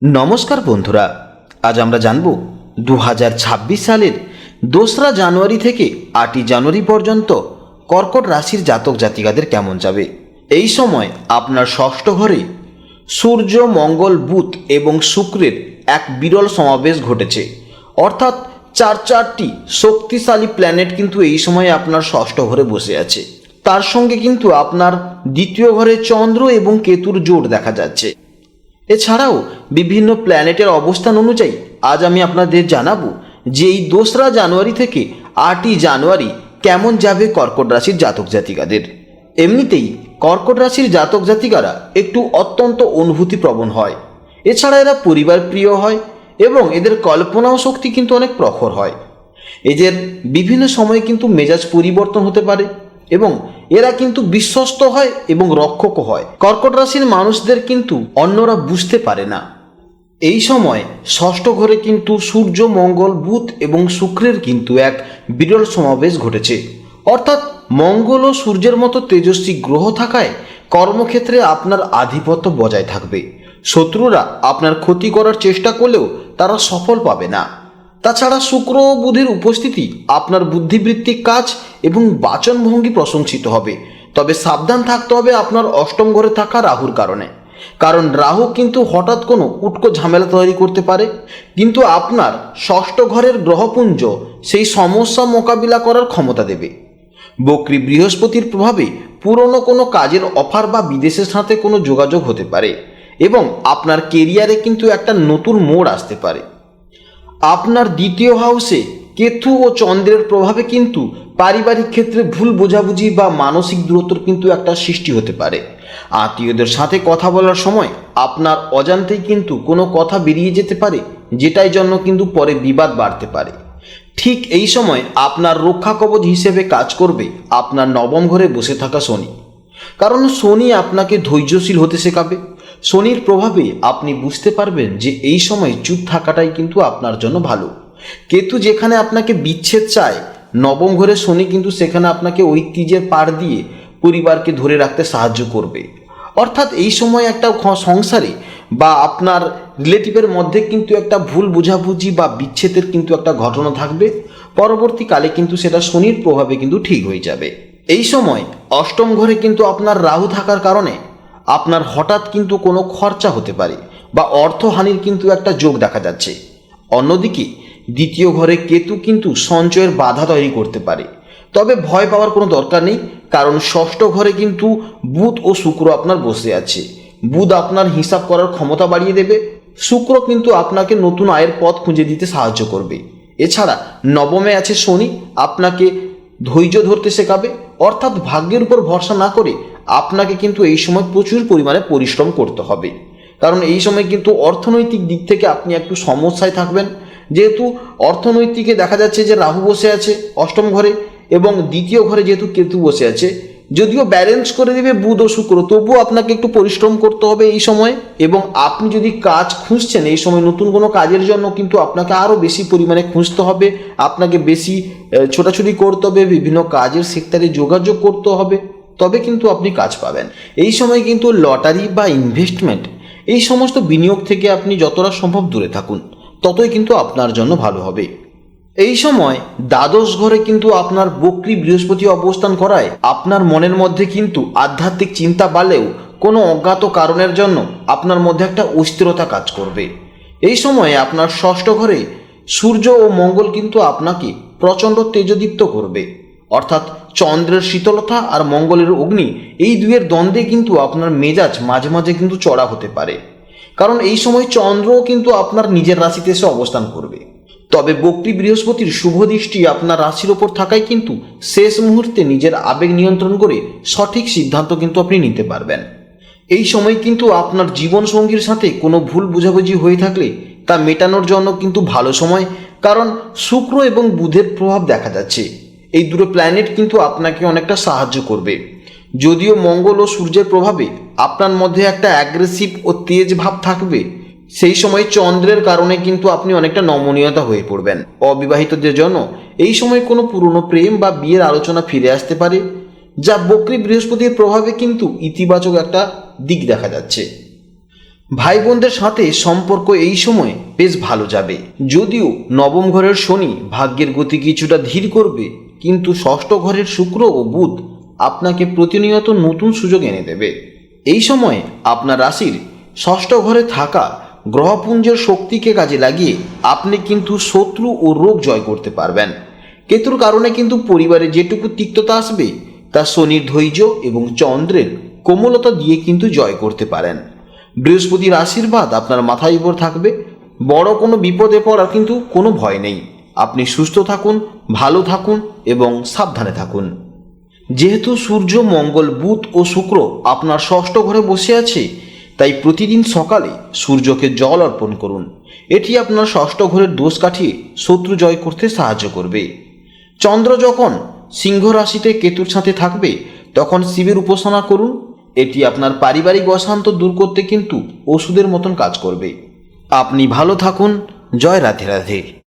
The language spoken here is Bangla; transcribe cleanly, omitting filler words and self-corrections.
নমস্কার বন্ধুরা, আজ আমরা জানব 2026 সালের 2রা জানুয়ারি থেকে 8ই জানুয়ারি পর্যন্ত কর্কট রাশির জাতক জাতিকাদের কেমন যাবে। এই সময় আপনার ষষ্ঠ ঘরে সূর্য, মঙ্গল, বুধ এবং শুক্রের এক বিরল সমাবেশ ঘটেছে। অর্থাৎ চারটি শক্তিশালী প্ল্যানেট কিন্তু এই সময় আপনার ষষ্ঠ ঘরে বসে আছে। তার সঙ্গে কিন্তু আপনার দ্বিতীয় ঘরে চন্দ্র এবং কেতুর জোট দেখা যাচ্ছে। এছাড়াও বিভিন্ন প্ল্যানেটের অবস্থান অনুযায়ী আজ আমি আপনাদের জানাবো যে এই 2রা জানুয়ারি থেকে 8ই জানুয়ারি কেমন যাবে কর্কট রাশির জাতক জাতিকাদের। এমনিতেই কর্কট রাশির জাতক জাতিকারা একটু অত্যন্ত অনুভূতিপ্রবণ হয়। এছাড়া এরা পরিবার প্রিয় হয় এবং এদের কল্পনাও শক্তি কিন্তু অনেক প্রখর হয়। এদের বিভিন্ন সময়ে কিন্তু মেজাজ পরিবর্তন হতে পারে এবং এরা কিন্তু বিশ্বস্ত হয় এবং রক্ষকও হয়। কর্কট রাশির মানুষদের কিন্তু অন্যরা বুঝতে পারে না। এই সময় ষষ্ঠ ঘরে কিন্তু সূর্য, মঙ্গল, বুধ এবং শুক্রের কিন্তু এক বিরল সমাবেশ ঘটেছে। অর্থাৎ মঙ্গল ও সূর্যের মতো তেজস্বী গ্রহ থাকায় কর্মক্ষেত্রে আপনার আধিপত্য বজায় থাকবে। শত্রুরা আপনার ক্ষতি করার চেষ্টা করলেও তারা সফল পাবে না। তাছাড়া শুক্র ও বুধের উপস্থিতি আপনার বুদ্ধিবৃত্তিক কাজ এবং বাচনভঙ্গি প্রশংসিত হবে। তবে সাবধান থাকতে হবে আপনার অষ্টম ঘরে থাকা রাহুর কারণে, কারণ রাহু কিন্তু হঠাৎ কোনো উটকো ঝামেলা তৈরি করতে পারে। কিন্তু আপনার ষষ্ঠ ঘরের গ্রহপুঞ্জ সেই সমস্যা মোকাবিলা করার ক্ষমতা দেবে। বক্রী বৃহস্পতির প্রভাবে পুরনো কোনো কাজের অফার বা বিদেশের সাথে কোনো যোগাযোগ হতে পারে এবং আপনার কেরিয়ারে কিন্তু একটা নতুন মোড় আসতে পারে। আপনার দ্বিতীয় হাউসে কেতু ও চন্দ্রের প্রভাবে কিন্তু পারিবারিক ক্ষেত্রে ভুল বোঝাবুঝি বা মানসিক দূরত্বর কিন্তু একটা সৃষ্টি হতে পারে। আত্মীয়দের সাথে কথা বলার সময় আপনার অজান্তেই কিন্তু কোনো কথা বেরিয়ে যেতে পারে, যেটার জন্য কিন্তু পরে বিবাদ বাড়তে পারে। ঠিক এই সময় আপনার রক্ষা কবচ হিসেবে কাজ করবে আপনার নবম ঘরে বসে থাকা শনি। কারণ শনি আপনাকে ধৈর্যশীল হতে শেখাবে। শনির প্রভাবে আপনি বুঝতে পারবেন যে এই সময় চুপ থাকাটাই কিন্তু আপনার জন্য ভালো। কেতু যেখানে আপনাকে বিচ্ছেদ চায়, নবম ঘরে শনি কিন্তু সেখানে আপনাকে ঐতিহ্যের পাড় দিয়ে পরিবারকে ধরে রাখতে সাহায্য করবে। অর্থাৎ এই সময় একটা সংসারে বা আপনার রিলেটিভের মধ্যে কিন্তু একটা ভুল বোঝাবুঝি বা বিচ্ছেদের কিন্তু একটা ঘটনা থাকবে। পরবর্তীকালে কিন্তু সেটা শনির প্রভাবে কিন্তু ঠিক হয়ে যাবে। এই সময় অষ্টম ঘরে কিন্তু আপনার রাহু থাকার কারণে আপনার হঠাৎ কিন্তু কোনো খরচা হতে পারে বা অর্থহানির কিন্তু একটা যোগ দেখা যাচ্ছে। অন্যদিকে দ্বিতীয় ঘরে কেতু কিন্তু সঞ্চয়ের বাধা তৈরি করতে পারে। তবে ভয় পাওয়ার কোনো দরকার নেই, কারণ ষষ্ঠ ঘরে কিন্তু বুধ ও শুক্র আপনার বসে আছে। বুধ আপনার হিসাব করার ক্ষমতা বাড়িয়ে দেবে, শুক্র কিন্তু আপনাকে নতুন আয়ের পথ খুঁজে দিতে সাহায্য করবে। এছাড়া নবমে আছে শনি, আপনাকে ধৈর্য ধরতে শেখাবে। অর্থাৎ ভাগ্যের উপর ভরসা না করে আপনাকে কিন্তু এই সময় প্রচুর পরিমাণে পরিশ্রম করতে হবে, কারণ এই সময় কিন্তু অর্থনৈতিক দিক থেকে আপনি একটু সমস্যায় থাকবেন। যেহেতু অর্থনৈতিকে দেখা যাচ্ছে যে রাহু বসে আছে অষ্টম ঘরে এবং দ্বিতীয় ঘরে যেহেতু কেতু বসে আছে, যদিও ব্যালেন্স করে দেবে বুধ ও শুক্র, তবুও আপনাকে একটু পরিশ্রম করতে হবে এই সময়। এবং আপনি যদি কাজ খুঁজছেন এই সময় নতুন কোনো কাজের জন্য, কিন্তু আপনাকে আরও বেশি পরিমাণে খুঁজতে হবে, আপনাকে বেশি ছোটাছুটি করতে হবে, বিভিন্ন কাজের সেক্টরে যোগাযোগ করতে হবে, তবে কিন্তু আপনি কাজ পাবেন। এই সময় কিন্তু লটারি বা ইনভেস্টমেন্ট এই সমস্ত বিনিয়োগ থেকে আপনি যতটা সম্ভব দূরে থাকুন, ততই কিন্তু আপনার জন্য ভালো হবে। এই সময় দ্বাদশ ঘরে কিন্তু আপনার বক্রী বৃহস্পতি অবস্থান করায় আপনার মনের মধ্যে কিন্তু আধ্যাত্মিক চিন্তা বাড়লেও কোনো অজ্ঞাত কারণের জন্য আপনার মধ্যে একটা অস্থিরতা কাজ করবে। এই সময়ে আপনার ষষ্ঠ ঘরে সূর্য ও মঙ্গল কিন্তু আপনাকে প্রচণ্ড তেজদীপ্ত করবে। অর্থাৎ চন্দ্রের শীতলতা আর মঙ্গলের অগ্নি, এই দুয়ের দ্বন্দ্বে কিন্তু আপনার মেজাজ মাঝে মাঝে কিন্তু চড়া হতে পারে, কারণ এই সময় চন্দ্রও কিন্তু আপনার নিজের রাশিতে এসে অবস্থান করবে। তবে বক্রী বৃহস্পতির শুভ দৃষ্টি আপনার রাশির ওপর থাকায় কিন্তু শেষ মুহূর্তে নিজের আবেগ নিয়ন্ত্রণ করে সঠিক সিদ্ধান্ত কিন্তু আপনি নিতে পারবেন। এই সময় কিন্তু আপনার জীবনসঙ্গীর সাথে কোনো ভুল বোঝাবুঝি হয়ে থাকলে তা মেটানোর জন্য কিন্তু ভালো সময়, কারণ শুক্র এবং বুধের প্রভাব দেখা যাচ্ছে। এই দুটো প্ল্যানেট কিন্তু আপনাকে অনেকটা সাহায্য করবে। যদিও মঙ্গল ও সূর্যের প্রভাবে আপনার মধ্যে একটা অ্যাগ্রেসিভ ও তেজ ভাব থাকবে, সেই সময় চন্দ্রের কারণে কিন্তু আপনি অনেকটা নমনীয়তা হয়ে পড়বেন। অবিবাহিতদের জন্য এই সময় কোনো পুরনো প্রেম বা বিয়ের আলোচনা ফিরে আসতে পারে, যা বক্রী বৃহস্পতির প্রভাবে কিন্তু ইতিবাচক একটা দিক দেখা যাচ্ছে। ভাই বোনদের সাথে সম্পর্ক এই সময় বেশ ভালো যাবে। যদিও নবম ঘরের শনি ভাগ্যের গতি কিছুটা ধীর করবে, কিন্তু ষষ্ঠ ঘরের শুক্র ও বুধ আপনাকে প্রতিনিয়ত নতুন সুযোগ এনে দেবে। এই সময় আপনার রাশির ষষ্ঠ ঘরে থাকা গ্রহপুঞ্জের শক্তিকে কাজে লাগিয়ে আপনি কিন্তু শত্রু ও রোগ জয় করতে পারবেন। কেতুর কারণে কিন্তু পরিবারে যেটুকু তিক্ততা আসবে তা শনির ধৈর্য এবং চন্দ্রের কোমলতা দিয়ে কিন্তু জয় করতে পারেন। বৃহস্পতির আশীর্বাদ আপনার মাথায় উপর থাকবে। বড় কোনো বিপদে পড়ার কিন্তু কোনো ভয় নেই। আপনি সুস্থ থাকুন, ভালো থাকুন এবং সাবধানে থাকুন। যেহেতু সূর্য, মঙ্গল, বুধ ও শুক্র আপনার ষষ্ঠ ঘরে বসে আছে, তাই প্রতিদিন সকালে সূর্যকে জল অর্পণ করুন। এটি আপনার ষষ্ঠ ঘরের দোষ কাটিয়ে শত্রু জয় করতে সাহায্য করবে। চন্দ্র যখন সিংহ রাশিতে কেতুর সাথে থাকবে তখন শিবের উপাসনা করুন। এটি আপনার পারিবারিক অশান্ত দূর করতে কিন্তু ওষুধের মতন কাজ করবে। আপনি ভালো থাকুন। জয় রাধে রাধে।